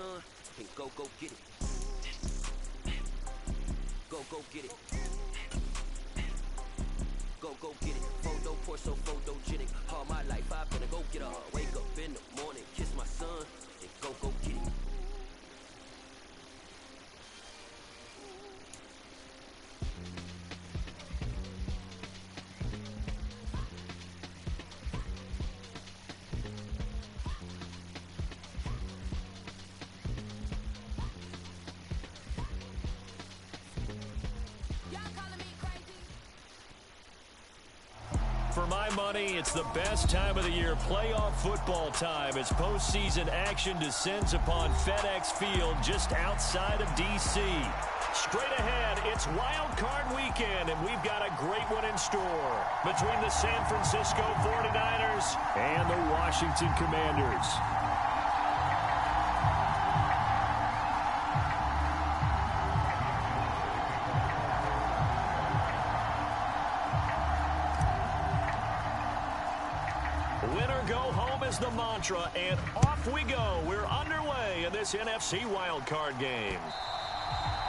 son, and go get it. Go get it. Go get it. Photo poor, so photogenic. All my life I've been a go getter. Wake up in the morning, kiss my son, and go get it. For my money, it's the best time of the year, playoff football time, as postseason action descends upon FedEx Field just outside of D.C. Straight ahead, it's Wildcard weekend, and we've got a great one in store between the San Francisco 49ers and the Washington Commanders. Winner go home is the mantra, and off we go. We're underway in this NFC wildcard game.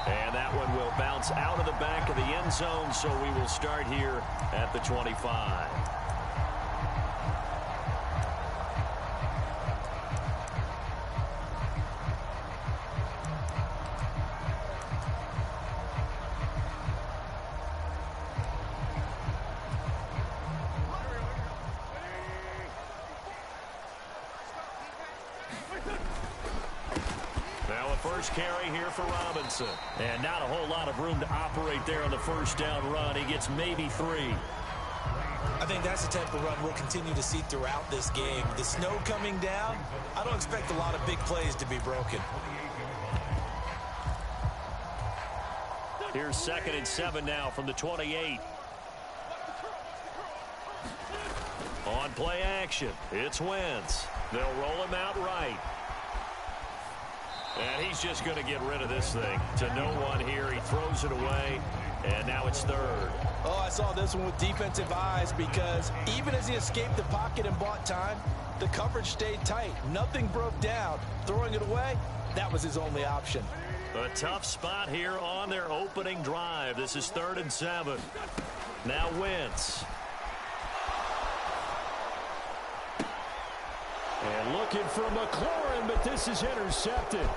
And that one will bounce out of the back of the end zone, so we will start here at the 25. Now a first carry here for Robinson. And not a whole lot of room to operate there on the first down run. He gets maybe 3. I think that's the type of run we'll continue to see throughout this game. The snow coming down, I don't expect a lot of big plays to be broken. Here's 2nd and 7 now from the 28. On play action, it's Wentz. They'll roll him out right. And he's just going to get rid of this thing to no one here. He throws it away, and now it's 3rd. Oh, I saw this one with defensive eyes, because even as he escaped the pocket and bought time, the coverage stayed tight. Nothing broke down. Throwing it away, that was his only option. A tough spot here on their opening drive. This is 3rd and 7. Now Wentz. And looking for McLaurin, but this is intercepted.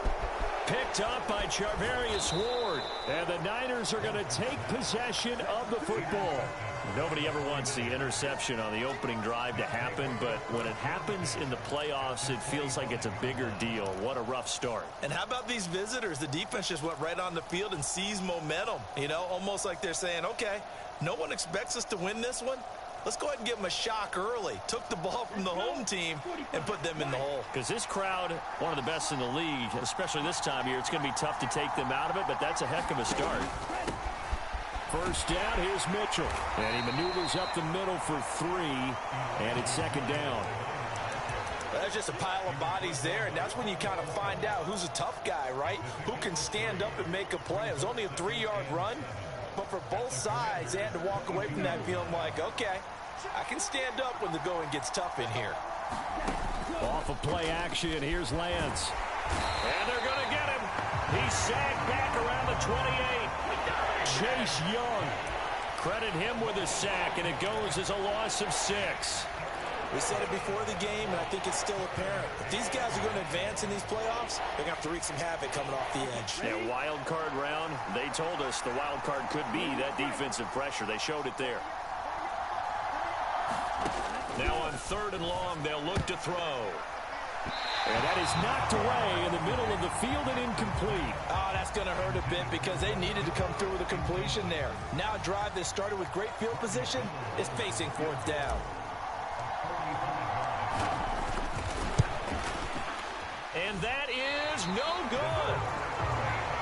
Picked up by Charvarius Ward. And the Niners are going to take possession of the football. Nobody ever wants the interception on the opening drive to happen, but when it happens in the playoffs, it feels like it's a bigger deal. What a rough start. And how about these visitors? The defense just went right on the field and seized momentum. You know, almost like they're saying, okay, no one expects us to win this one. Let's go ahead and give them a shock early. Took the ball from the home team and put them in the hole. Because this crowd, one of the best in the league, especially this time of year, it's going to be tough to take them out of it, but that's a heck of a start. First down, here's Mitchell. And he maneuvers up the middle for 3, and it's 2nd down. Well, there's just a pile of bodies there, and that's when you kind of find out who's a tough guy, right? Who can stand up and make a play. It was only a 3-yard run, but for both sides, they had to walk away from that feeling like, okay, I can stand up when the going gets tough in here. Off of play action, here's Lance. And they're going to get him. He's sagged back around the 28. Chase Young. Credit him with a sack, and it goes as a loss of 6. We said it before the game, and I think it's still apparent. If these guys are going to advance in these playoffs, they're going to have to wreak some havoc coming off the edge. Yeah, wild card round, they told us the wild card could be that defensive pressure. They showed it there. Now on 3rd and long, they'll look to throw. And that is knocked away in the middle of the field and incomplete. Oh, that's going to hurt a bit because they needed to come through with a completion there. Now a drive that started with great field position is facing 4th down. And that is no good.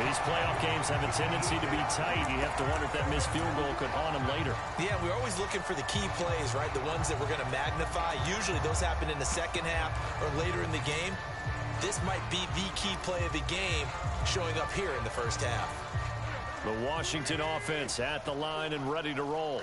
These playoff games have a tendency to be tight. You have to wonder if that missed field goal could haunt them later. Yeah, we're always looking for the key plays, right? The ones that we're going to magnify. Usually those happen in the second half or later in the game. This might be the key play of the game showing up here in the first half. The Washington offense at the line and ready to roll.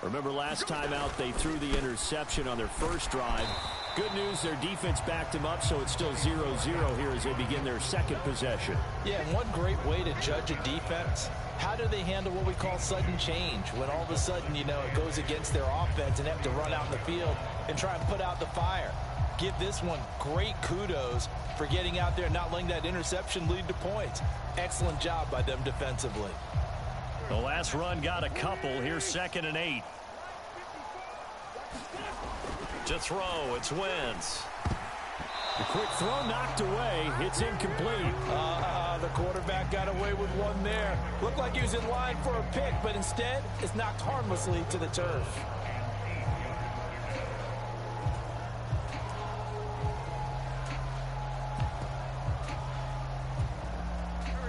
Remember last time out they threw the interception on their first drive. Good news, their defense backed him up, so it's still 0-0 here as they begin their second possession. Yeah, and one great way to judge a defense, how do they handle what we call sudden change? When all of a sudden, you know, it goes against their offense and they have to run out in the field and try and put out the fire. Give this one great kudos for getting out there and not letting that interception lead to points. Excellent job by them defensively. The last run got a couple. Here's 2nd and 8. To throw, it's Wentz. The quick throw knocked away. It's incomplete. The quarterback got away with one there. Looked like he was in line for a pick, but instead, it's knocked harmlessly to the turf.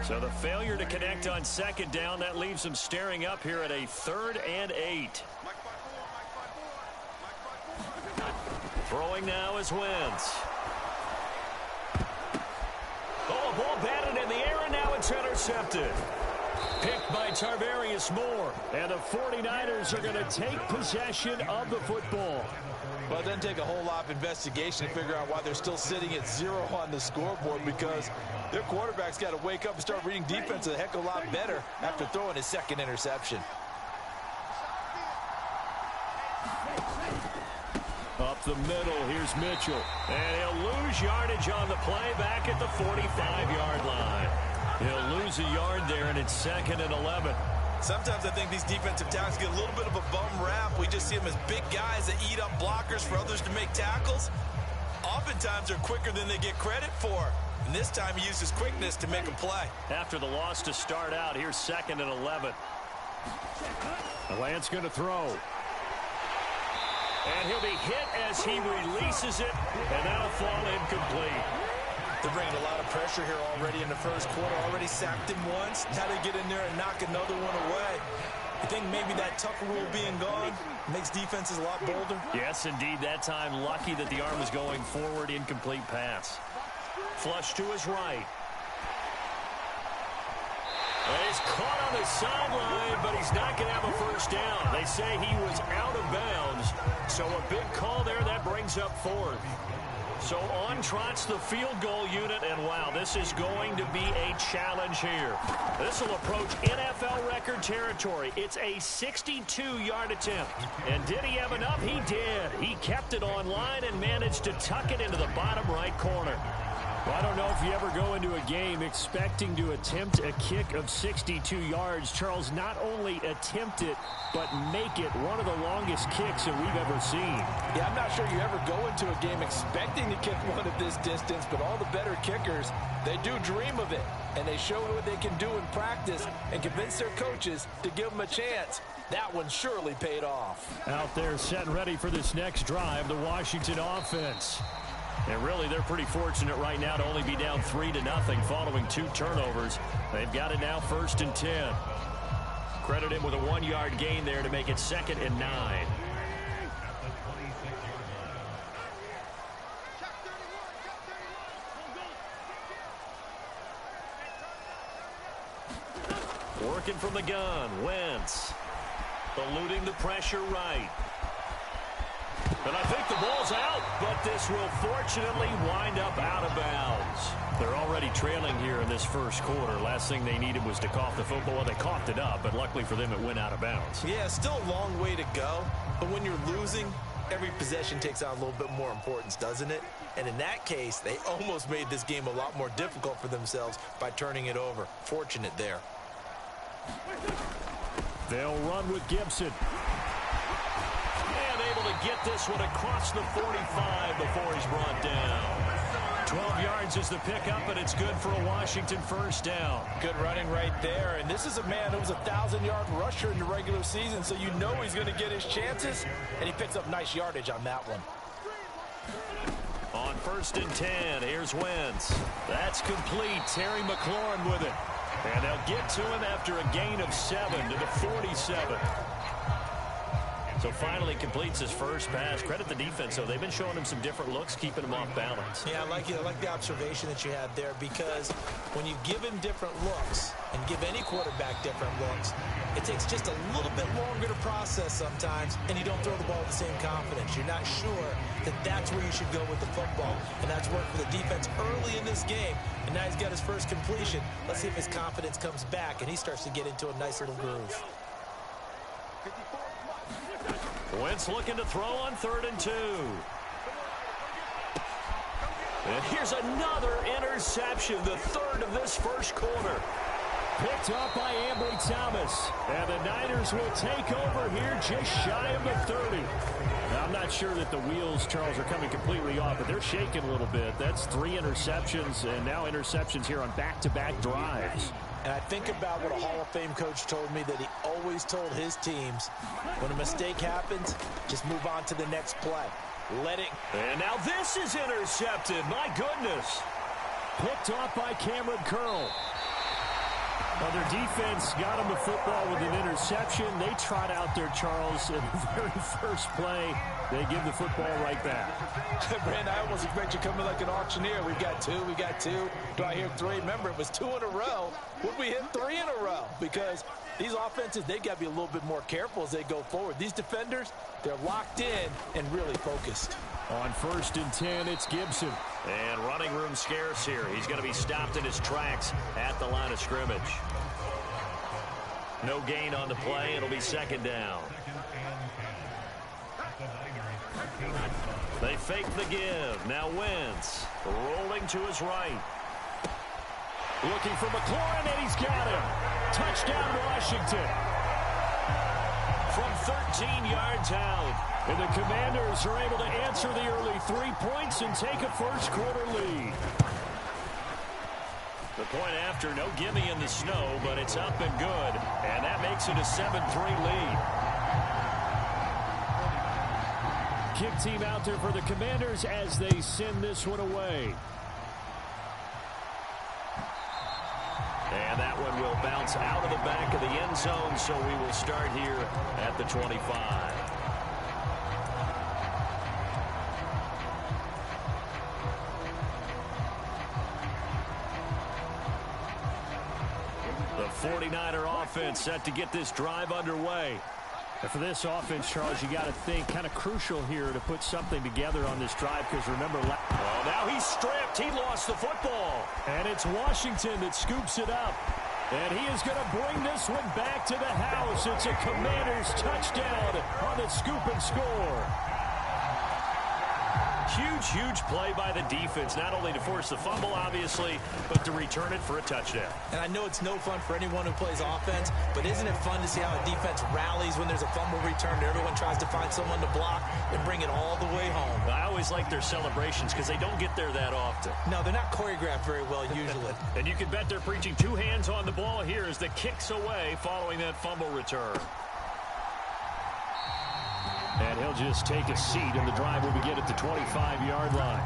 So the failure to connect on 2nd down, that leaves them staring up here at a 3rd and 8. Throwing now is Wentz. Oh, a ball batted in the air, and now it's intercepted. Picked by Tarvarius Moore. And the 49ers are going to take possession of the football. Well, it doesn't take a whole lot of investigation to figure out why they're still sitting at 0 on the scoreboard, because their quarterback's got to wake up and start reading defense a heck of a lot better after throwing his 2nd interception. Up the middle, here's Mitchell. And he'll lose yardage on the play back at the 45-yard line. He'll lose a yard there, and it's 2nd and 11. Sometimes I think these defensive tackles get a little bit of a bum rap. We just see them as big guys that eat up blockers for others to make tackles. Oftentimes they're quicker than they get credit for. And this time he used his quickness to make a play. After the loss to start out, here's 2nd and 11. Lance going to throw. And he'll be hit as he releases it, and that'll fall incomplete. They're bringing a lot of pressure here already in the first quarter. Already sacked him once. How to get in there and knock another one away. I think maybe that Tucker rule being gone makes defenses a lot bolder. Yes, indeed. That time, lucky that the arm was going forward. Incomplete pass. Flush to his right. And he's caught on the sideline, but he's not going to have a first down. They say he was out of bounds. So a big call there. That brings up 4th. So on trots the field goal unit, and wow, this is going to be a challenge here. This will approach NFL record territory. It's a 62-yard attempt. And did he have enough? He did. He kept it on line and managed to tuck it into the bottom right corner. Well, I don't know if you ever go into a game expecting to attempt a kick of 62 yards. Charles, not only attempt it, but make it one of the longest kicks that we've ever seen. Yeah, I'm not sure you ever go into a game expecting to kick one of this distance, but all the better kickers, they do dream of it. And they show what they can do in practice and convince their coaches to give them a chance. That one surely paid off. Out there set and ready for this next drive, the Washington offense. And really, they're pretty fortunate right now to only be down 3-0 following 2 turnovers. They've got it now 1st and 10. Credit him with a 1-yard gain there to make it 2nd and 9. Working from the gun, Wentz. Eluding the pressure right. And I think the ball's out, but this will fortunately wind up out of bounds. They're already trailing here in this first quarter. Last thing they needed was to cough the football. Well, they coughed it up, but luckily for them, it went out of bounds. Yeah, still a long way to go. But when you're losing, every possession takes on a little bit more importance, doesn't it? And in that case, they almost made this game a lot more difficult for themselves by turning it over. Fortunate there. They'll run with Gibson. And able to get this one across the 45 before he's brought down. 12 yards is the pickup, and it's good for a Washington first down. Good running right there. And this is a man who was a 1,000-yard rusher in the regular season, so you know he's going to get his chances. And he picks up nice yardage on that one. On 1st and 10, here's Wentz. That's complete. Terry McLaurin with it. And they'll get to him after a gain of 7 to the 47. So finally completes his first pass. Credit the defense, though. They've been showing him some different looks, keeping him off balance. Yeah, I like the observation that you had there, because when you give him different looks and give any quarterback different looks, it takes just a little bit longer to process sometimes, and you don't throw the ball with the same confidence. You're not sure that that's where you should go with the football, and that's worked for the defense early in this game, and now he's got his first completion. Let's see if his confidence comes back, and he starts to get into a nice little groove. Wentz looking to throw on 3rd and 2. And here's another interception, the 3rd of this first quarter. Picked up by Ambry Thomas. And the Niners will take over here just shy of the 30. Now, I'm not sure that the wheels, Charles, are coming completely off, but they're shaking a little bit. That's 3 interceptions, and now interceptions here on back-to-back drives. And I think about what a Hall of Fame coach told me, that he always told his teams, when a mistake happens, just move on to the next play. Let it. And now this is intercepted. My goodness. Picked off by Cameron Curl. Well, their defense got him the football with an interception. They trot out there, Charles, in the very first play. They give the football right back. Brandon, I almost expect you coming like an auctioneer. We got two. Do I hear 3? Remember, it was 2 in a row. Would we hit 3 in a row? Because these offenses, they got to be a little bit more careful as they go forward. These defenders, they're locked in and really focused. On 1st and 10, it's Gibson. And running room scarce here. He's going to be stopped in his tracks at the line of scrimmage. No gain on the play. It'll be 2nd down. They fake the give. Now Wentz rolling to his right. Looking for McLaurin, and he's got him. Touchdown, Washington. From 13 yards out. And the Commanders are able to answer the early 3 points and take a first-quarter lead. The point after, no gimme in the snow, but it's up and good. And that makes it a 7-3 lead. Kick team out there for the Commanders as they send this one away. And that one will bounce out of the back of the end zone, so we will start here at the 25. The 49er offense set to get this drive underway. And for this offense, Charles, you got to think kind of crucial here to put something together on this drive, because remember, well, now he's stripped. He lost the football. And it's Washington that scoops it up. And he is going to bring this one back to the house. It's a Commanders touchdown on the scoop and score. Huge play by the defense, not only to force the fumble, obviously, but to return it for a touchdown. And I know it's no fun for anyone who plays offense, but isn't it fun to see how a defense rallies when there's a fumble return and everyone tries to find someone to block and bring it all the way home? I always like their celebrations because they don't get there that often. No, they're not choreographed very well usually. And you can bet they're preaching 2 hands on the ball here as the kick's away following that fumble return. And he'll just take a seat, and the drive will begin at the 25-yard line.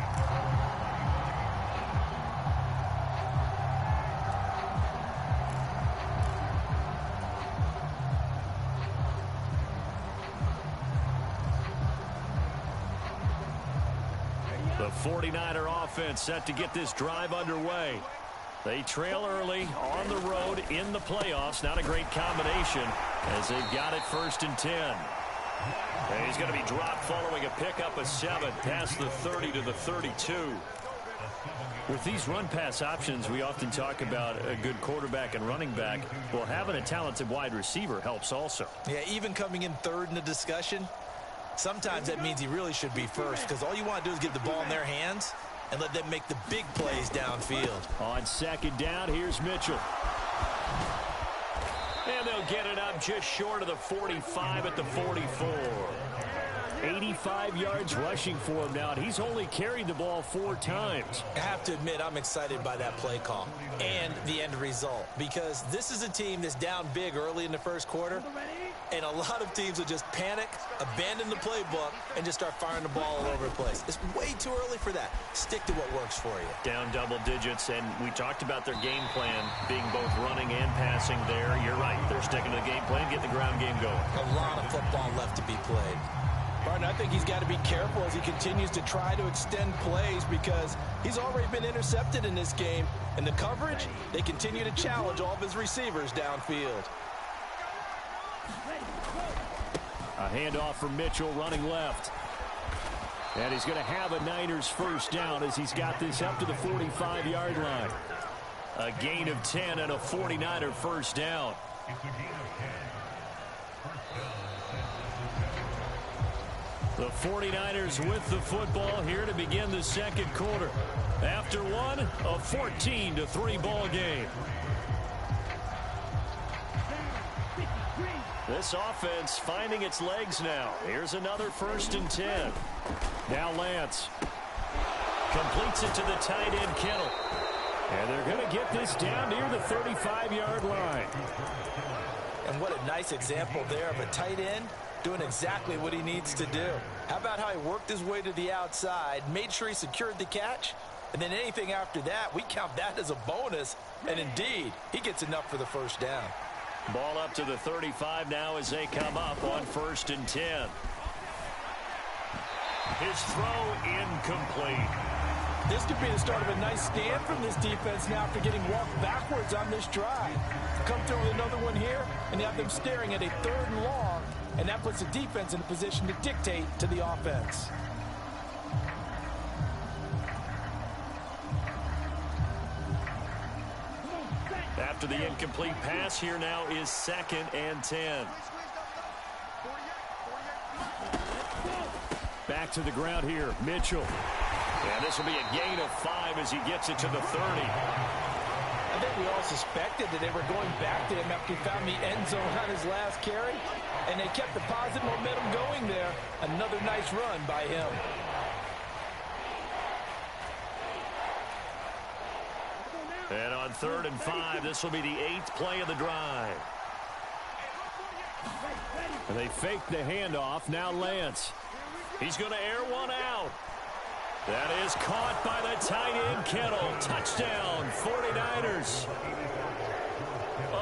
The 49er offense set to get this drive underway. They trail early on the road in the playoffs. Not a great combination as they've got it 1st and 10. And he's going to be dropped following a pickup of 7 past the 30 to the 32. With these run-pass options, we often talk about a good quarterback and running back. Well, having a talented wide receiver helps also. Yeah, even coming in 3rd in the discussion, sometimes that means he really should be 1st, because all you want to do is get the ball in their hands and let them make the big plays downfield. On 2nd down, here's Mitchell. And they'll get it up just short of the 45 at the 44. 85 yards rushing for him now, and he's only carried the ball 4 times. I have to admit, I'm excited by that play call and the end result, because this is a team that's down big early in the first quarter, And a lot of teams will just panic, abandon the playbook, and just start firing the ball all over the place. It's way too early for that. Stick to what works for you. Down double digits, and we talked about their game plan being both running and passing there. You're right. They're sticking to the game plan, getting the ground game going. A lot of football left to be played. Martin, I think he's got to be careful as he continues to try to extend plays because he's already been intercepted in this game. And the coverage, they continue to challenge all of his receivers downfield. A handoff from Mitchell running left. And he's going to have a Niners first down as he's got this up to the 45-yard line. A gain of 10 and a 49er first down. The 49ers with the football here to begin the second quarter. After one, a 14-3 ball game. This offense finding its legs now. Here's another 1st and 10. Now Lance completes it to the tight end Kittle. And they're going to get this down near the 35-yard line. And what a nice example there of a tight end doing exactly what he needs to do. How about how he worked his way to the outside, made sure he secured the catch, and then anything after that, we count that as a bonus. And indeed, he gets enough for the first down. Ball up to the 35 now as they come up on 1st and 10. His throw incomplete. This could be the start of a nice stand from this defense now after getting walked backwards on this drive. Come through with another one here, and you have them staring at a 3rd and long, and that puts the defense in a position to dictate to the offense. After the incomplete pass, here now is 2nd and 10. Back to the ground here, Mitchell. And this will be a gain of 5 as he gets it to the 30. I think we all suspected that they were going back to him after he found the end zone on his last carry, and they kept the positive momentum going there. Another nice run by him. And on 3rd and 5, this will be the 8th play of the drive. And they fake the handoff. Now Lance. He's going to air one out. That is caught by the tight end Kittle. Touchdown, 49ers.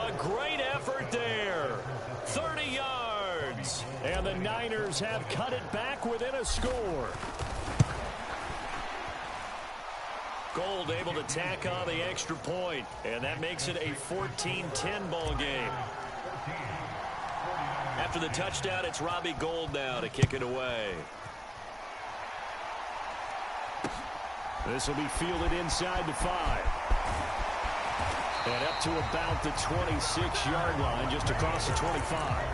A great effort there. 30 yards. And the Niners have cut it back within a score. Gold able to tack on the extra point, and that makes it a 14-10 ball game. After the touchdown, it's Robbie Gould now to kick it away. This will be fielded inside the 5. And up to about the 26-yard line, just across the 25.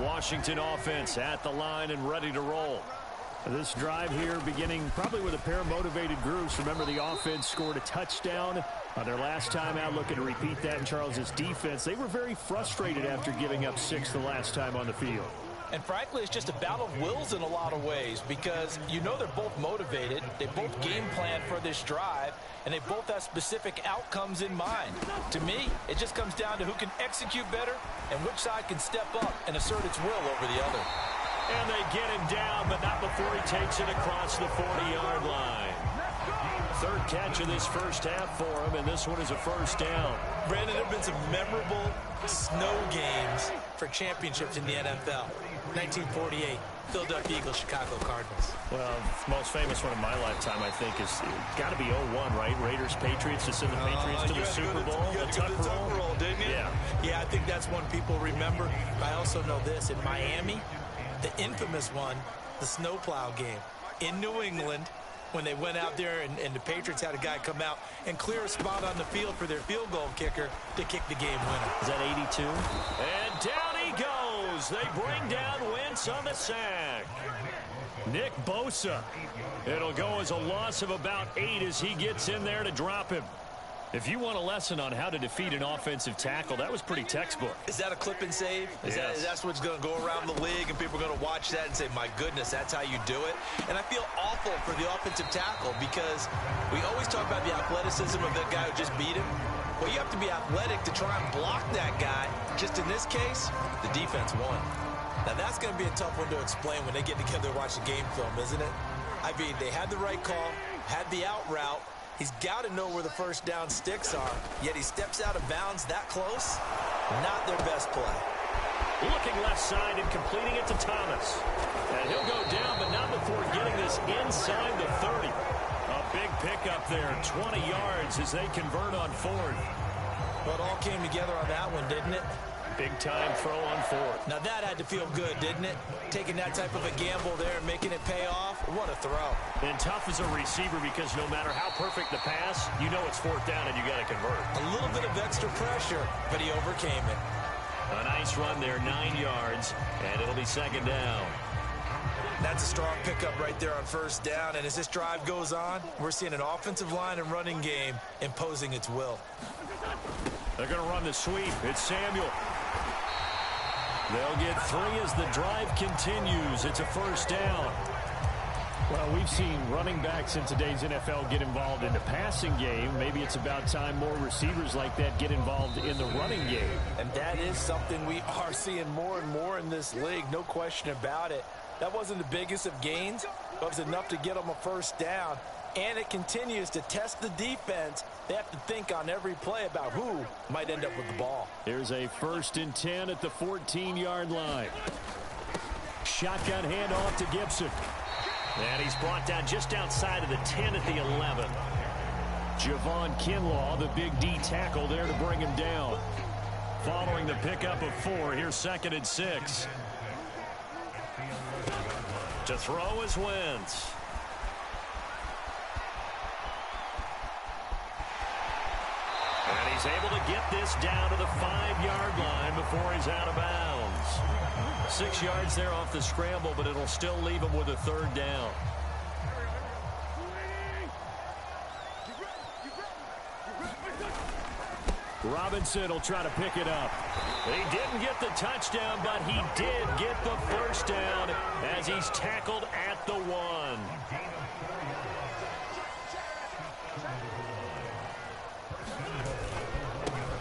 Washington offense at the line and ready to roll. This drive here beginning probably with a pair of motivated groups. Remember, the offense scored a touchdown on their last time out, looking to repeat that in Charles's defense. They were very frustrated after giving up 6 the last time on the field. And frankly, it's just a battle of wills in a lot of ways because you know they're both motivated. They both game plan for this drive, and they both have specific outcomes in mind. To me, it just comes down to who can execute better and which side can step up and assert its will over the other. And they get him down, but not before he takes it across the 40-yard line. 3rd catch of this first half for him, and this one is a first down. Brandon, there have been some memorable snow games for championships in the NFL. 1948, Philadelphia Eagles, Chicago Cardinals. Well, the most famous one in my lifetime, I think, is got to be 01, right? Raiders, Patriots, to send the Patriots to the Super Bowl. You had to go to the Tuck roll, didn't you? Yeah, I think that's one people remember. I also know this. In Miami, the infamous one, the snowplow game. In New England, when they went out there and the Patriots had a guy come out and clear a spot on the field for their field goal kicker to kick the game winner. Is that 82? And down he goes. They bring down Wentz on the sack. Nick Bosa. It'll go as a loss of about 8 as he gets in there to drop him. If you want a lesson on how to defeat an offensive tackle, that was pretty textbook. Is that a clip and save? Yes. That's what's going to go around the league, and people are going to watch that and say, my goodness, that's how you do it? And I feel awful for the offensive tackle because we always talk about the athleticism of the guy who just beat him. Well, you have to be athletic to try and block that guy. Just in this case, the defense won. Now, that's going to be a tough one to explain when they get together and watch the game film, isn't it? I mean, they had the right call, had the out route. He's got to know where the first down sticks are, yet he steps out of bounds that close. Not their best play. Looking left side and completing it to Thomas. And he'll go down, but not before getting this inside the 30. A big pickup there, 20 yards as they convert on fourth. Well, it all came together on that one, didn't it? Big time throw on fourth. Now that had to feel good, didn't it? Taking that type of a gamble there and making it pay off. What a throw. And tough as a receiver because no matter how perfect the pass, you know it's fourth down and you got to convert. A little bit of extra pressure, but he overcame it. A nice run there, 9 yards, and it'll be second down. That's a strong pickup right there on first down, and as this drive goes on, we're seeing an offensive line and running game imposing its will. They're going to run the sweep. It's Samuel. They'll get 3 as the drive continues. It's a first down. Well, we've seen running backs in today's NFL get involved in the passing game. Maybe it's about time more receivers like that get involved in the running game. And that is something we are seeing more and more in this league, no question about it. That wasn't the biggest of gains, but it was enough to get them a first down. And it continues to test the defense. They have to think on every play about who might end up with the ball. Here's a 1st and 10 at the 14-yard line. Shotgun handoff to Gibson. And he's brought down just outside of the 10 at the 11. Javon Kinlaw, the big D tackle there to bring him down. Following the pickup of 4, here's 2nd and 6. To throw is Wentz. And he's able to get this down to the 5-yard line before he's out of bounds. 6 yards there off the scramble, but it'll still leave him with a 3rd down. Robinson will try to pick it up. He didn't get the touchdown, but he did get the first down as he's tackled at the 1.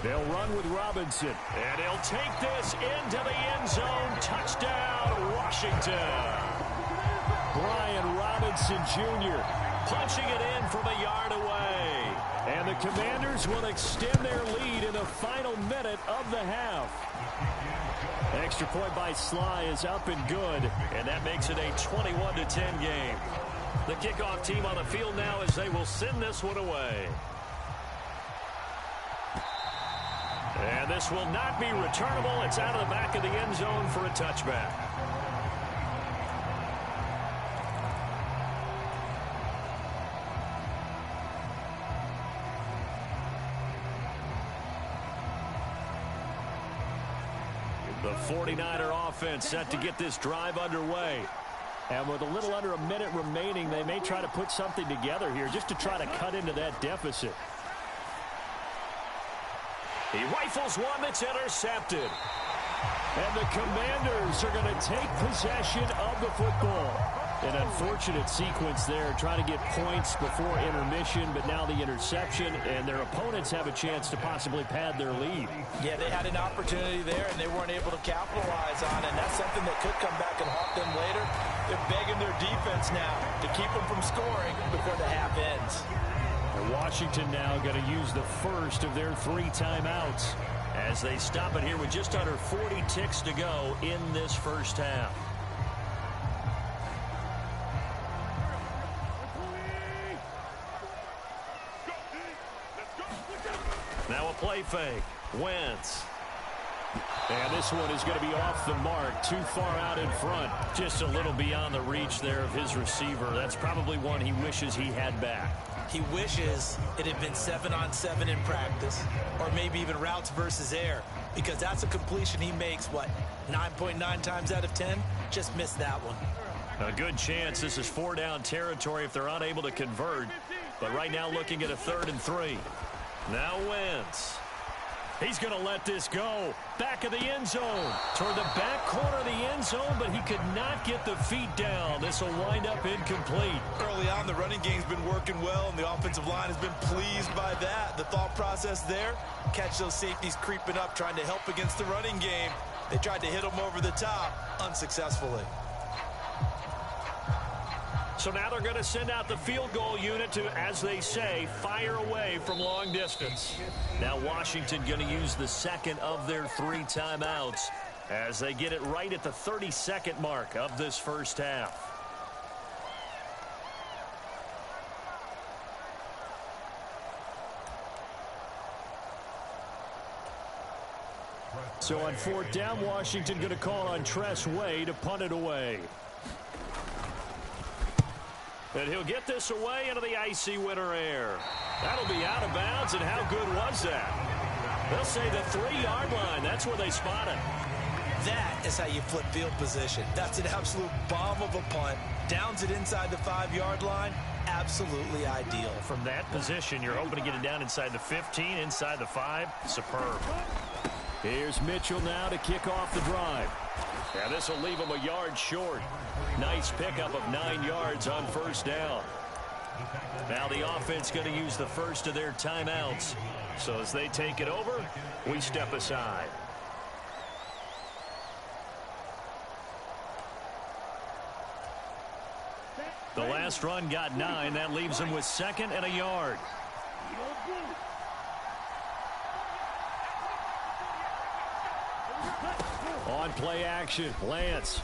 They'll run with Robinson. And he'll take this into the end zone. Touchdown, Washington. Brian Robinson Jr. punching it in from a yard away. And the Commanders will extend their lead in the final minute of the half. Extra point by Sly is up and good. And that makes it a 21-10 game. The kickoff team on the field now as they will send this one away. And this will not be returnable. It's out of the back of the end zone for a touchback. The 49er offense set to get this drive underway. And with a little under a minute remaining, they may try to put something together here just to try to cut into that deficit. He rifles one that's intercepted. And the Commanders are going to take possession of the football. An unfortunate sequence there, trying to get points before intermission, but now the interception, and their opponents have a chance to possibly pad their lead. Yeah, they had an opportunity there, and they weren't able to capitalize on it, and that's something that could come back and haunt them later. They're begging their defense now to keep them from scoring before the half ends. Washington now going to use the first of their 3 timeouts as they stop it here with just under 40 ticks to go in this first half. Now a play fake. Wentz. And this one is going to be off the mark, too far out in front. Just a little beyond the reach there of his receiver. That's probably one he wishes he had back. He wishes it had been 7-on-7 in practice, or maybe even routes versus air, because that's a completion he makes, 9.9 times out of 10? Just missed that one. A good chance this is 4-down territory if they're unable to convert. But right now looking at a 3rd and 3. Now Wentz. He's going to let this go. Back of the end zone. Toward the back corner of the end zone, but he could not get the feet down. This will wind up incomplete. Early on, the running game's been working well, and the offensive line has been pleased by that. The thought process there, catch those safeties creeping up, trying to help against the running game. They tried to hit them over the top, unsuccessfully. So now they're going to send out the field goal unit to, as they say, fire away from long distance. Now Washington going to use the second of their 3 timeouts as they get it right at the 32nd mark of this first half. So on 4th down, Washington going to call on Tress Way to punt it away. And he'll get this away into the icy winter air. That'll be out of bounds, and how good was that? They'll say the 3-yard line. That's where they spot it. That is how you flip field position. That's an absolute bomb of a punt. Downs it inside the 5-yard line. Absolutely ideal. From that position, you're hoping to get it down inside the 15, inside the 5. Superb. Here's Mitchell now to kick off the drive. Yeah, this will leave him a yard short. Nice pickup of 9 yards on first down. Now the offense going to use the first of their timeouts. So as they take it over, we step aside. The last run got 9. That leaves him with 2nd and a yard. On play action, Lance.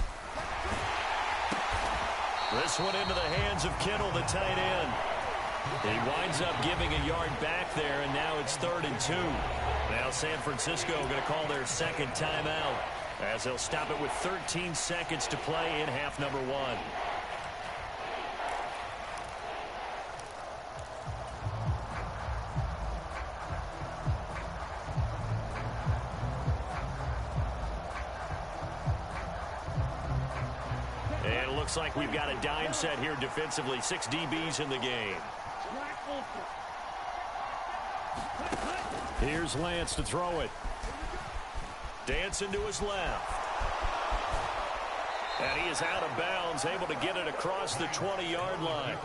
This one into the hands of Kittle, the tight end. He winds up giving a yard back there, and now it's 3rd and 2. Now San Francisco going to call their second timeout as they'll stop it with 13 seconds to play in half number 1. Looks like we've got a dime set here defensively. 6 DBs in the game. Here's Lance to throw it. Dancing to his left. And he is out of bounds, able to get it across the 20-yard line.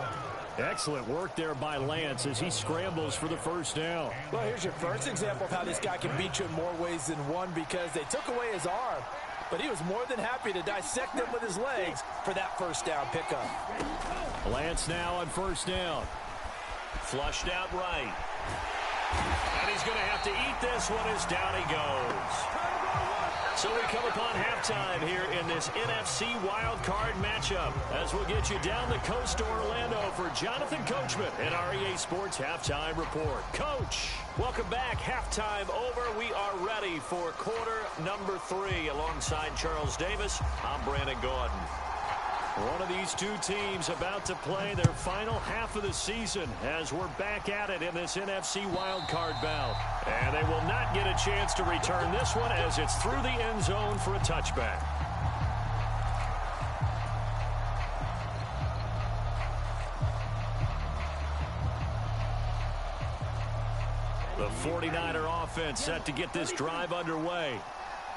Excellent work there by Lance as he scrambles for the first down. Well, here's your first example of how this guy can beat you in more ways than one, because they took away his arm, but he was more than happy to dissect them with his legs for that first down pickup. Lance now on first down. Flushed out right. And he's going to have to eat this one as down he goes. So we come upon halftime here in this NFC Wildcard matchup as we'll get you down the coast to Orlando for Jonathan Coachman in our EA Sports Halftime Report. Coach, welcome back. Halftime over. We are ready for quarter number 3 alongside Charles Davis. I'm Brandon Gordon. One of these two teams about to play their final half of the season as we're back at it in this NFC wildcard bout. And they will not get a chance to return this one as it's through the end zone for a touchback. The 49er offense set to get this drive underway.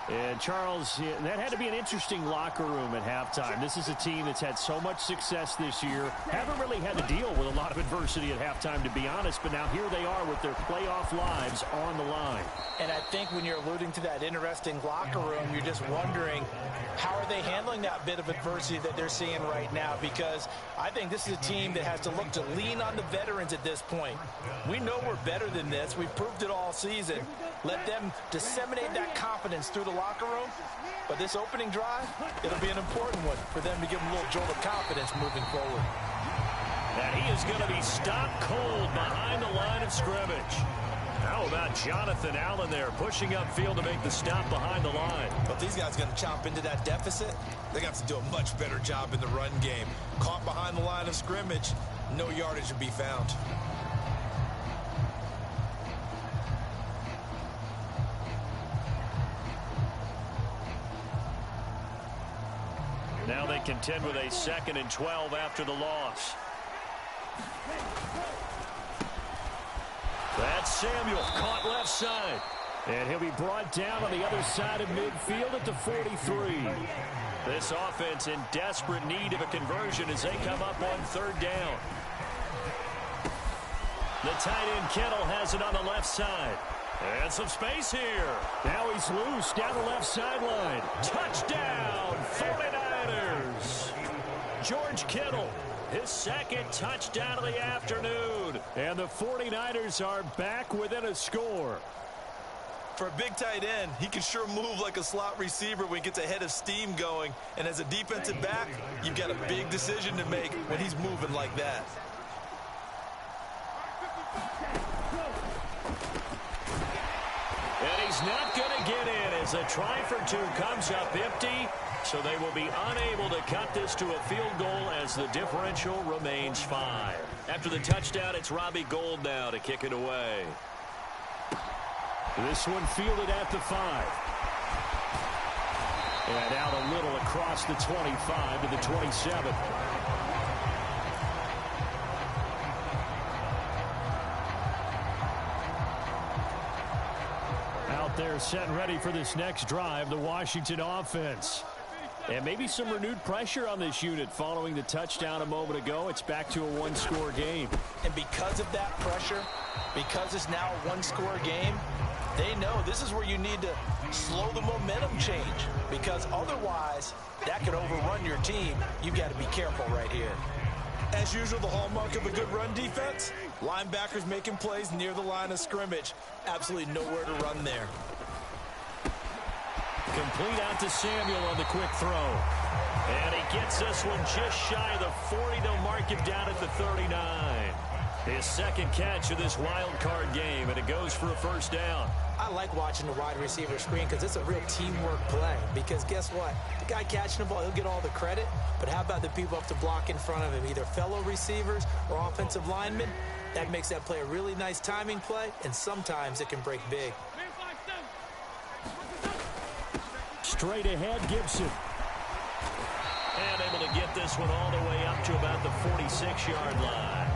And, Charles, that had to be an interesting locker room at halftime. This is a team that's had so much success this year. Haven't really had to deal with a lot of adversity at halftime, to be honest. But now here they are with their playoff lives on the line. And I think when you're alluding to that interesting locker room, you're just wondering, how are they handling that bit of adversity that they're seeing right now? Because I think this is a team that has to look to lean on the veterans at this point. We know we're better than this. We've proved it all season. Let them disseminate that confidence through the locker room. But this opening drive, it'll be an important one for them to give them a little jolt of confidence moving forward. And he is going to be stopped cold behind the line of scrimmage. How about Jonathan Allen there pushing upfield to make the stop behind the line? But these guys going to chomp into that deficit. They got to do a much better job in the run game. Caught behind the line of scrimmage, no yardage to be found. Now they contend with a 2nd and 12 after the loss. That's Samuel, caught left side. And he'll be brought down on the other side of midfield at the 43. This offense in desperate need of a conversion as they come up on third down. The tight end Kittle has it on the left side. And some space here. Now he's loose down the left sideline. Touchdown, 49ers. George Kittle, his second touchdown of the afternoon. And the 49ers are back within a score. For a big tight end, he can sure move like a slot receiver when he gets a head of steam going. And as a defensive back, you've got a big decision to make when he's moving like that. And he's not going to get in as a try for two comes up empty. So they will be unable to cut this to a field goal as the differential remains 5. After the touchdown, it's Robbie Gould now to kick it away. This one fielded at the 5. And out a little across the 25 to the 27. Out there set and ready for this next drive, the Washington offense. And maybe some renewed pressure on this unit following the touchdown a moment ago. It's back to a one-score game. And because of that pressure, because it's now a one-score game, they know this is where you need to slow the momentum change, because otherwise that could overrun your team. You've got to be careful right here. As usual, the hallmark of a good run defense, linebackers making plays near the line of scrimmage. Absolutely nowhere to run there. Complete out to Samuel on the quick throw. And he gets this one just shy of the 40. They'll mark him down at the 39. His second catch of this wild card game, and it goes for a first down. I like watching the wide receiver screen because it's a real teamwork play. Because guess what? The guy catching the ball, he'll get all the credit. But how about the people up to block in front of him, either fellow receivers or offensive linemen? That makes that play a really nice timing play, and sometimes it can break big. Straight ahead, Gibson. And able to get this one all the way up to about the 46-yard line.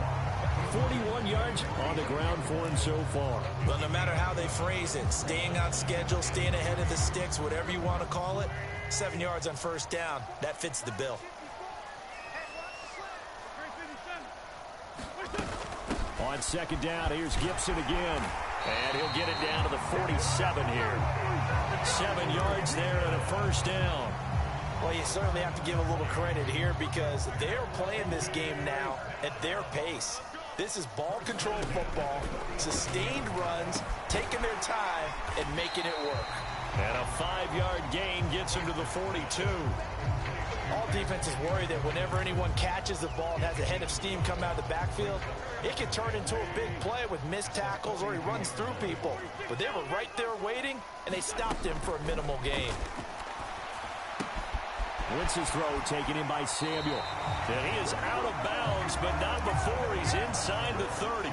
41 yards on the ground for him so far. Well, no matter how they phrase it, staying on schedule, staying ahead of the sticks, whatever you want to call it, 7 yards on first down, that fits the bill. On second down, here's Gibson again. And he'll get it down to the 47 here. 7 yards there and a first down. Well, you certainly have to give a little credit here because they're playing this game now at their pace. This is ball control football, sustained runs, taking their time, and making it work. And a 5-yard gain gets him to the 42. All defenses worry that whenever anyone catches the ball and has a head of steam come out of the backfield, it can turn into a big play with missed tackles or he runs through people. But they were right there waiting, and they stopped him for a minimal gain. Wentz's throw taken in by Samuel. And he is out of bounds, but not before he's inside the 30.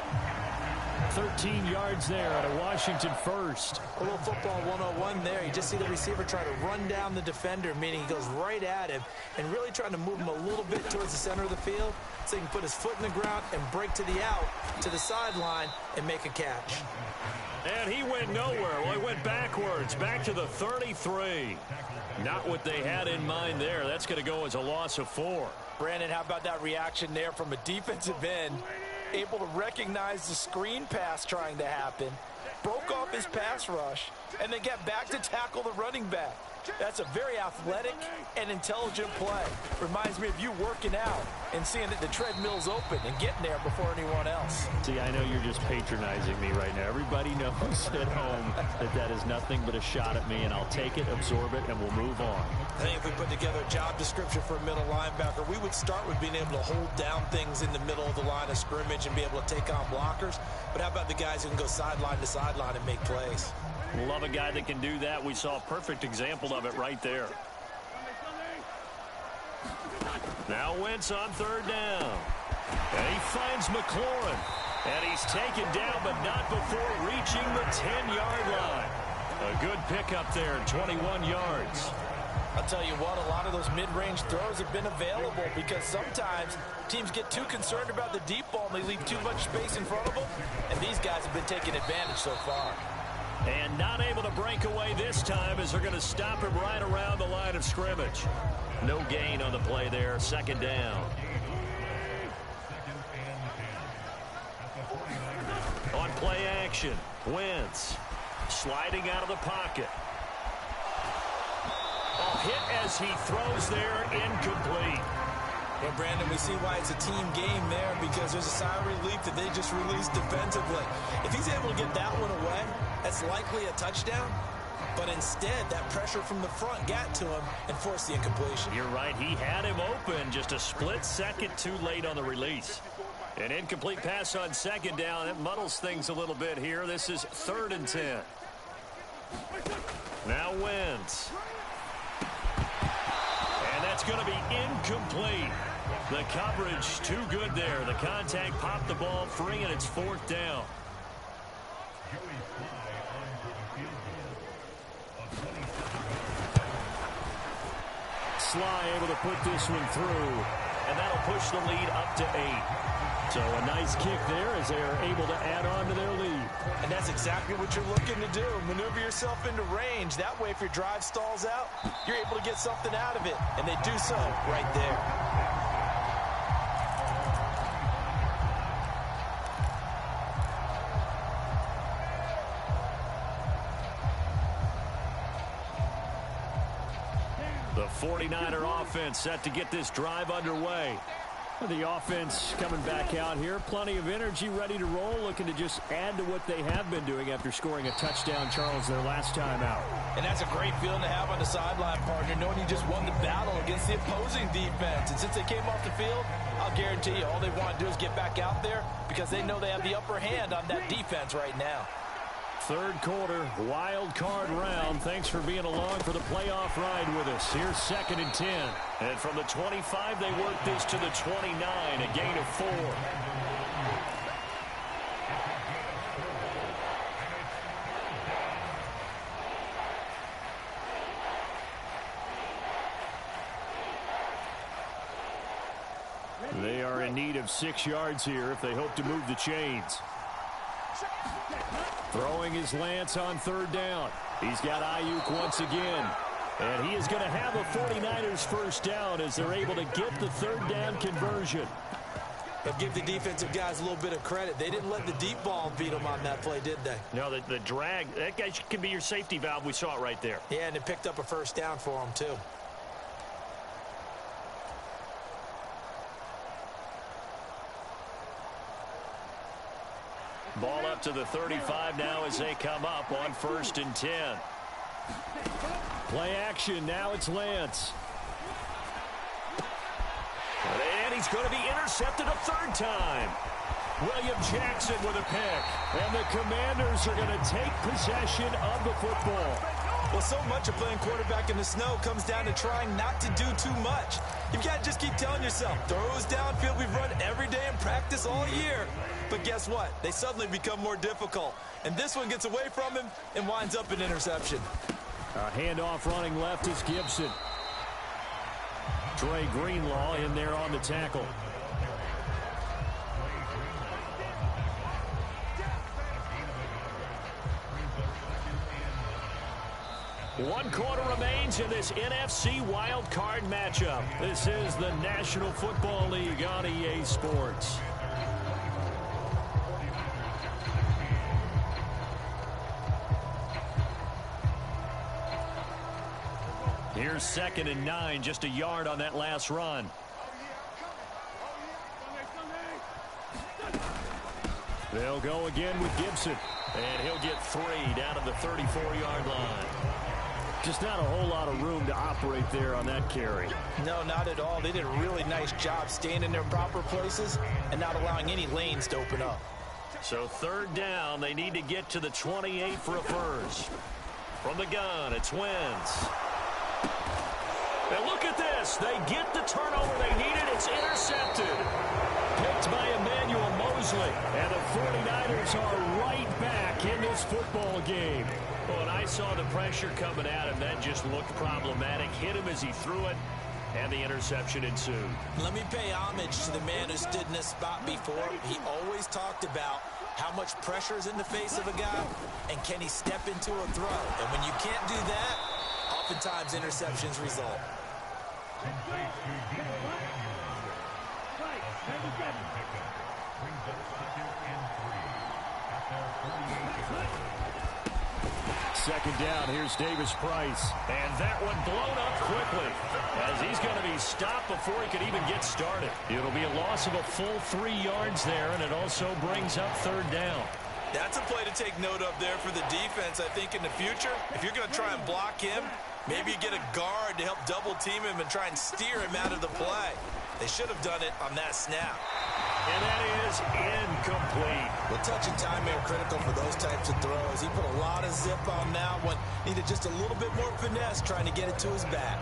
13 yards there at a Washington first. A little football 101 there. You just see the receiver try to run down the defender, meaning he goes right at him and really trying to move him a little bit towards the center of the field so he can put his foot in the ground and break to the out, to the sideline, and make a catch. And he went nowhere. Well, he went backwards, back to the 33. Not what they had in mind there. That's going to go as a loss of 4. Brandon, how about that reaction there from a defensive end? Able to recognize the screen pass trying to happen, broke off his pass rush, and then get back to tackle the running back. That's a very athletic and intelligent play. Reminds me of you working out and seeing that the treadmill's open and getting there before anyone else. See, I know you're just patronizing me right now. Everybody knows at home that that is nothing but a shot at me, and I'll take it, absorb it, and we'll move on. I think if we put together a job description for a middle linebacker, we would start with being able to hold down things in the middle of the line of scrimmage and be able to take on blockers. But how about the guys who can go sideline to sideline and make plays? Love a guy that can do that. We saw a perfect example of it right there. Now Wentz on third down. And he finds McLaurin. And he's taken down, but not before reaching the 10-yard line. A good pickup there, 21 yards. I'll tell you what, a lot of those mid-range throws have been available because sometimes teams get too concerned about the deep ball and they leave too much space in front of them, and these guys have been taking advantage so far. And not able to break away this time as they're going to stop him right around the line of scrimmage. No gain on the play there, second down. On play action, Wentz sliding out of the pocket. Hit as he throws there, incomplete. Well, Brandon, we see why it's a team game there because there's a sigh of relief that they just released defensively. If he's able to get that one away, that's likely a touchdown. But instead, that pressure from the front got to him and forced the incompletion. You're right. He had him open just a split second too late on the release. An incomplete pass on second down. It muddles things a little bit here. This is 3rd and 10. Now Wentz. And that's going to be incomplete. The coverage too good there. The contact popped the ball free, and it's 4th down. Sly able to put this one through, and that'll push the lead up to 8. So a nice kick there as they are able to add on to their lead. And that's exactly what you're looking to do. Maneuver yourself into range. That way, if your drive stalls out, you're able to get something out of it. And they do so right there. The 49er offense set to get this drive underway. The offense coming back out here. Plenty of energy, ready to roll, looking to just add to what they have been doing after scoring a touchdown, Charles, their last time out. And that's a great feeling to have on the sideline, partner, knowing you just won the battle against the opposing defense. And since they came off the field, I'll guarantee you all they want to do is get back out there because they know they have the upper hand on that defense right now. 3rd quarter, wild card round. Thanks for being along for the playoff ride with us. Here's 2nd and 10. And from the 25, they work this to the 29, a gain of 4. They are in need of 6 yards here if they hope to move the chains. Throwing his Lance on 3rd down. He's got Ayuk once again. And he is going to have a 49ers first down as they're able to get the 3rd down conversion. But give the defensive guys a little bit of credit. They didn't let the deep ball beat them on that play, did they? No, the drag, that guy can be your safety valve. We saw it right there. Yeah, and it picked up a first down for them, too. Ball up to the 35 now as they come up on 1st and 10. Play action. Now it's Lance. And he's going to be intercepted a 3rd time. William Jackson with a pick. And the Commanders are going to take possession of the football. Well, so much of playing quarterback in the snow comes down to trying not to do too much. You've got to just keep telling yourself, throws downfield we've run every day in practice all year. But guess what? They suddenly become more difficult. And this one gets away from him and winds up an interception. A handoff running left is Gibson. Trey Greenlaw in there on the tackle. One quarter remains in this NFC wildcard matchup. This is the National Football League on EA Sports. Here's 2nd and 9, just a yard on that last run. They'll go again with Gibson, and he'll get 3 down to the 34-yard line. Just not a whole lot of room to operate there on that carry. No, not at all. They did a really nice job staying in their proper places and not allowing any lanes to open up. So 3rd down, they need to get to the 28 for a first. From the gun, it's Wentz. And look at this. They get the turnover they needed. It's intercepted. Picked by Emmanuel Mosley. And the 49ers are right back in this football game. Well, and I saw the pressure coming at him. That just looked problematic. Hit him as he threw it, and the interception ensued. Let me pay homage to the man who stood in this spot before. He always talked about how much pressure is in the face of a guy, and can he step into a throw. And when you can't do that, oftentimes interceptions result. Second down, here's Davis Price. And that one blown up quickly as he's going to be stopped before he could even get started. It'll be a loss of a full 3 yards there, and it also brings up third down. That's a play to take note of there for the defense. I think in the future, if you're going to try and block him, maybe you get a guard to help double team him and try and steer him out of the play. They should have done it on that snap. And that is incomplete. Well, touch and timing are critical for those types of throws. He put a lot of zip on that one. Needed just a little bit more finesse trying to get it to his back.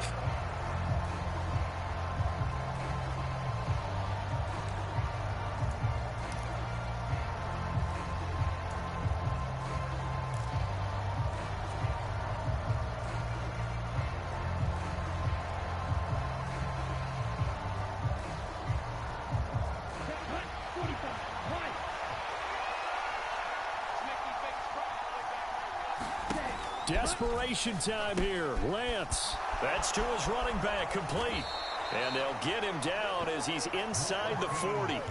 Desperation time here. Lance. That's to his running back, complete. And they'll get him down as he's inside the 40. A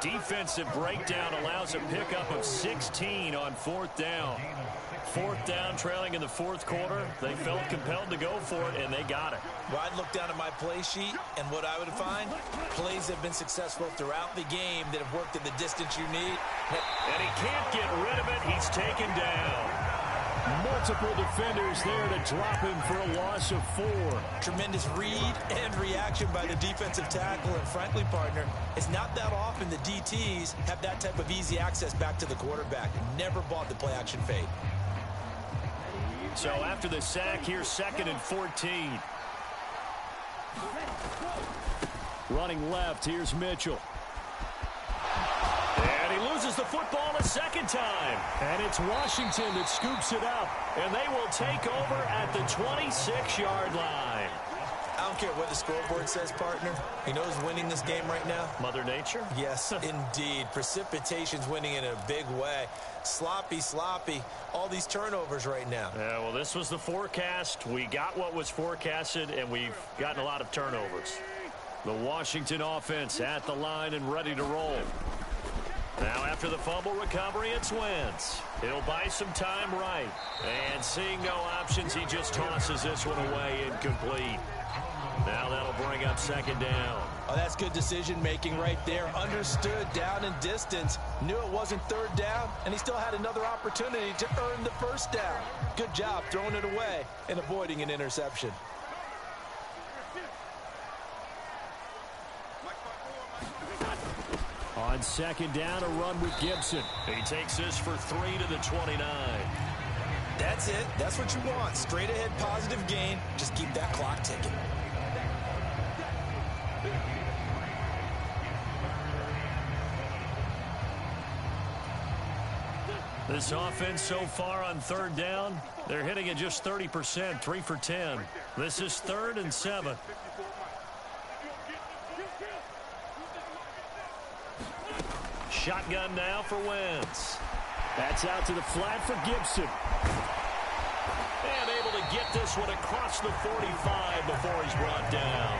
defensive breakdown allows a pickup of 16 on fourth down. Fourth down, trailing in the fourth quarter. They felt compelled to go for it, and they got it. Well, I'd look down at my play sheet, and what I would find, plays have been successful throughout the game that have worked at the distance you need. And he can't get rid of it. He's taken down. Multiple defenders there to drop him for a loss of 4. Tremendous read and reaction by the defensive tackle, and frankly, partner, it's not that often the DTs have that type of easy access back to the quarterback. Never bought the play-action fade. So after the sack, here's 2nd and 14. Running left, here's Mitchell. And he loses the football a second time. And it's Washington that scoops it up. And they will take over at the 26-yard line. I don't care what the scoreboard says, partner. You know who's winning this game right now? Mother Nature? Yes, indeed. Precipitation's winning in a big way. Sloppy, all these turnovers right now. Yeah, well, this was the forecast. We got what was forecasted, and we've gotten a lot of turnovers. The Washington offense at the line and ready to roll. Now after the fumble recovery, it's Wentz. He'll buy some time right. And seeing no options, he just tosses this one away incomplete. Now that'll bring up second down. Oh, that's good decision-making right there. Understood down and distance. Knew it wasn't third down, and he still had another opportunity to earn the first down. Good job throwing it away and avoiding an interception. On second down, a run with Gibson. He takes this for 3 to the 29. That's it. That's what you want. Straight ahead positive gain. Just keep that clock ticking. This offense so far on third down, they're hitting at just 30%, 3 for 10. This is 3rd and 7. Shotgun now for Wentz. That's out to the flat for Gibson. And able to get this one across the 45 before he's brought down.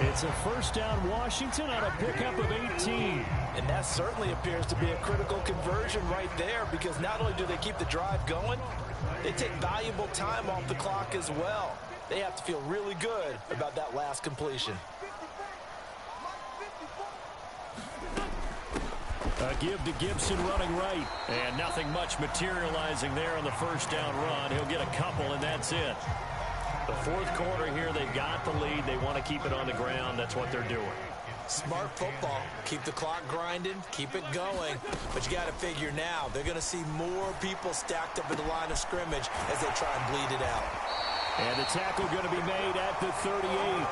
It's a first down Washington on a pickup of 18. And that certainly appears to be a critical conversion right there, because not only do they keep the drive going, they take valuable time off the clock as well. They have to feel really good about that last completion. A give to Gibson running right. And nothing much materializing there on the first down run. He'll get a couple, and that's it. The fourth quarter here, they've got the lead. They want to keep it on the ground. That's what they're doing. Smart football. Keep the clock grinding. Keep it going. But you got to figure now, they're going to see more people stacked up at the line of scrimmage as they try and bleed it out. And the tackle going to be made at the 38.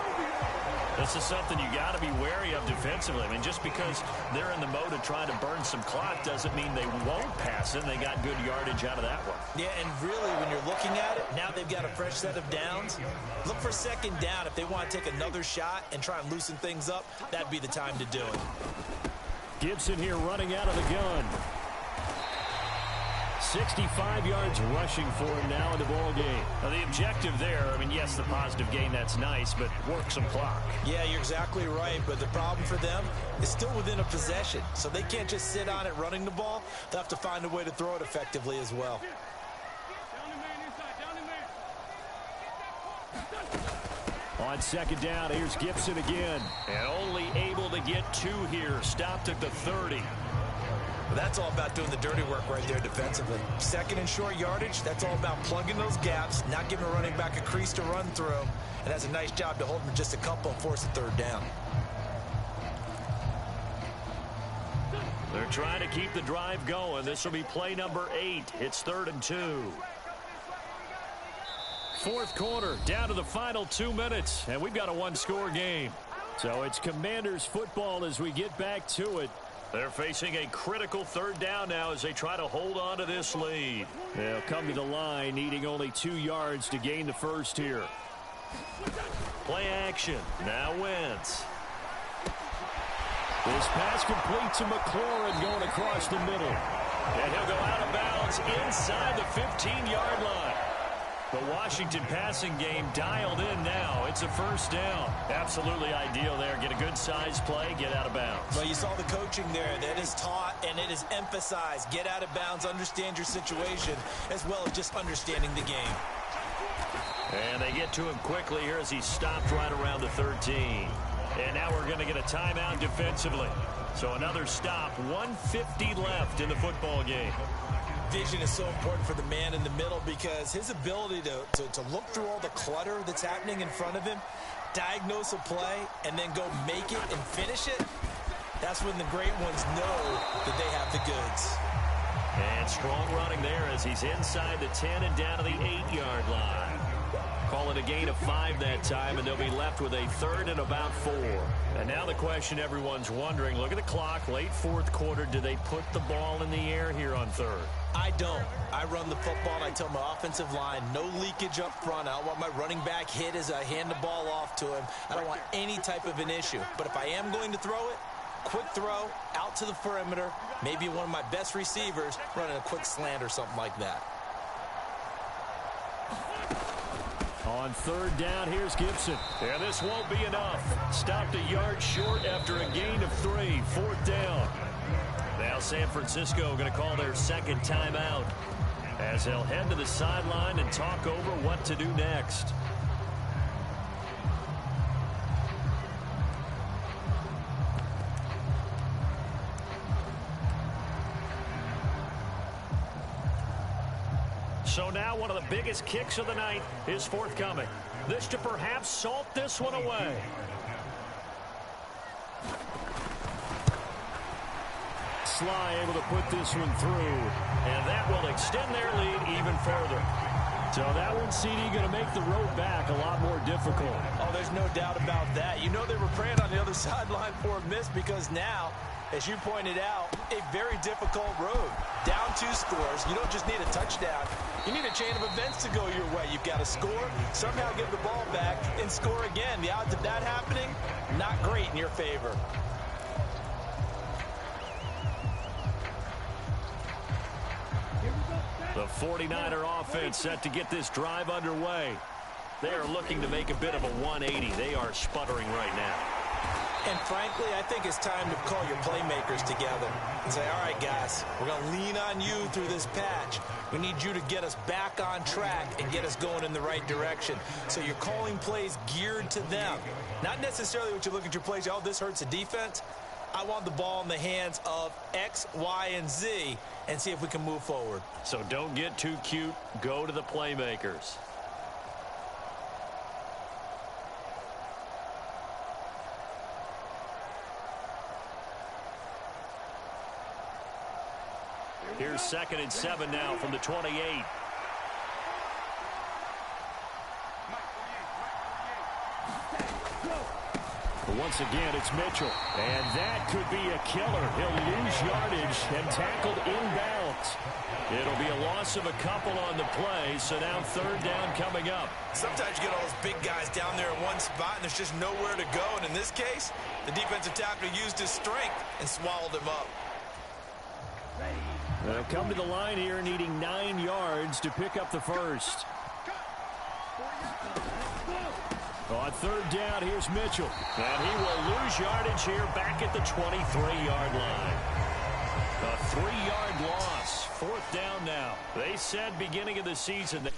This is something you got to be wary of defensively. I mean, just because they're in the mode of trying to burn some clock doesn't mean they won't pass it. And they got good yardage out of that one. Yeah, and really, when you're looking at it, now they've got a fresh set of downs. Look for second down. If they want to take another shot and try and loosen things up, that'd be the time to do it. Gibson here running out of the gun. 65 yards rushing for him now in the ball game. Now, the objective there, I mean, yes, the positive gain, that's nice, but work some clock. Yeah, you're exactly right, but the problem for them is still within a possession, so they can't just sit on it running the ball. They'll have to find a way to throw it effectively as well. On second down, here's Gibson again. And only able to get 2 here, stopped at the 30. That's all about doing the dirty work right there defensively. Second and short yardage, that's all about plugging those gaps, not giving a running back a crease to run through, and has a nice job to hold him just a couple and force a third down. They're trying to keep the drive going. This will be play number 8. It's 3rd and 2. Fourth quarter, down to the final 2 minutes, and we've got a one-score game. So it's Commanders football as we get back to it. They're facing a critical 3rd down now as they try to hold on to this lead. They'll come to the line, needing only 2 yards to gain the first here. Play action. Now Wentz. This pass complete to McLaurin going across the middle. And he'll go out of bounds inside the 15-yard line. The Washington passing game dialed in now. It's a first down. Absolutely ideal there. Get a good size play, get out of bounds. Well, you saw the coaching there. That is taught and it is emphasized. Get out of bounds, understand your situation, as well as just understanding the game. And they get to him quickly here as he stopped right around the 13. And now we're going to get a timeout defensively. So another stop, 1:50 left in the football game. Vision is so important for the man in the middle because his ability to look through all the clutter that's happening in front of him, diagnose a play, and then go make it and finish it, that's when the great ones know that they have the goods. And strong running there as he's inside the 10 and down to the 8-yard line. Call it a gain of 5 that time, and they'll be left with a 3rd and about 4. And now the question everyone's wondering, look at the clock, late 4th quarter, do they put the ball in the air here on 3rd? I don't. I run the football, and I tell my offensive line, no leakage up front. I don't want my running back hit as I hand the ball off to him. I don't want any type of an issue. But if I am going to throw it, quick throw, out to the perimeter, maybe one of my best receivers running a quick slant or something like that. On 3rd down, here's Gibson. Yeah, this won't be enough. Stopped a yard short after a gain of 3. 4th down. Now San Francisco going to call their second timeout as they'll head to the sideline and talk over what to do next. So now one of the biggest kicks of the night is forthcoming. This to perhaps salt this one away. Sly able to put this one through. And that will extend their lead even further. So that one, CD, going to make the road back a lot more difficult. Oh, there's no doubt about that. You know they were praying on the other sideline for a miss because now, as you pointed out, a very difficult road. Down 2 scores. You don't just need a touchdown. You need a chain of events to go your way. You've got to score, somehow give the ball back, and score again. The odds of that happening, not great in your favor. The 49er offense set to get this drive underway. They are looking to make a bit of a 180. They are sputtering right now. And frankly, I think it's time to call your playmakers together and say, all right, guys, we're going to lean on you through this patch. We need you to get us back on track and get us going in the right direction. So you're calling plays geared to them. Not necessarily what you look at your plays, oh, this hurts the defense. I want the ball in the hands of X, Y, and Z and see if we can move forward. So don't get too cute. Go to the playmakers. Here's 2nd and 7 now from the 28. Once again, it's Mitchell. And that could be a killer. He'll lose yardage and tackled inbounds. It'll be a loss of a couple on the play, so now third down coming up. Sometimes you get all those big guys down there in one spot, and there's just nowhere to go. And in this case, the defensive tackle used his strength and swallowed him up. They'll come to the line here needing 9 yards to pick up the first. On third down, here's Mitchell. And he will lose yardage here back at the 23-yard line. A 3-yard loss. Fourth down now. They said beginning of the season that